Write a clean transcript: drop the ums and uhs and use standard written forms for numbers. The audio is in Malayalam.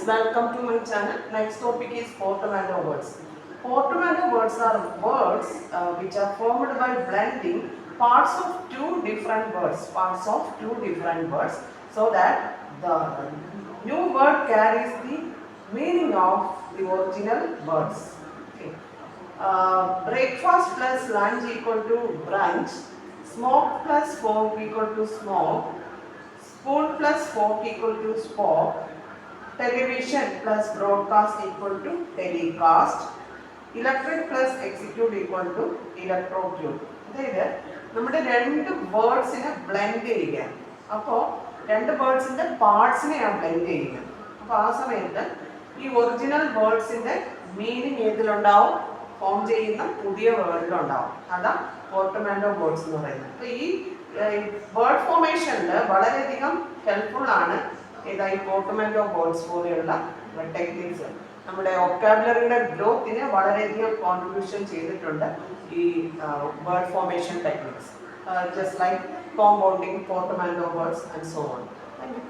welcome to my channel. Next topic is portmanteau words. Portmanteau words are words which are formed by blending parts of two different words, so that the new word carries the meaning of the original words. Okay. Breakfast plus lunch equal to brunch, smoke plus fork equal to smoke, spoon plus fork equal to spoke, television plus broadcast equal to telecast, electric plus execute equal to electrocute. അതായത് നമ്മുടെ രണ്ട് വേർഡ്സിനെ ബ്ലെൻഡ് ചെയ്യുക. അപ്പോൾ രണ്ട് വേർഡ്സിൻ്റെ പാർട്സിനെ ഞാൻ ബ്ലെൻഡ് ചെയ്യുക. അപ്പോൾ ആ സമയത്ത് ഈ ഒറിജിനൽ വേർഡ്സിൻ്റെ മീനിങ് ഏതിലുണ്ടാവും? ഫോം ചെയ്യുന്ന പുതിയ വേർഡിലുണ്ടാവും. അതാണ് പോർട്ട്മാന്റോ വേർഡ്സ് എന്ന് പറയുന്നത്. അപ്പോൾ ഈ വേർഡ് ഫോർമേഷനിൽ വളരെയധികം ഹെൽപ്ഫുൾ ആണ് ഈ പോർട്ട്മാന്റോ വേർഡ്സ് പോലെയുള്ള ടെക്നിക്സ്. നമ്മുടെ വൊക്കാബുലറിയുടെ ഗ്രോത്തിന് വളരെയധികം കോൺട്രിബ്യൂഷൻ ചെയ്തിട്ടുണ്ട് ഈ word formation techniques, just like compounding, portmanteau words and so on. Thank U.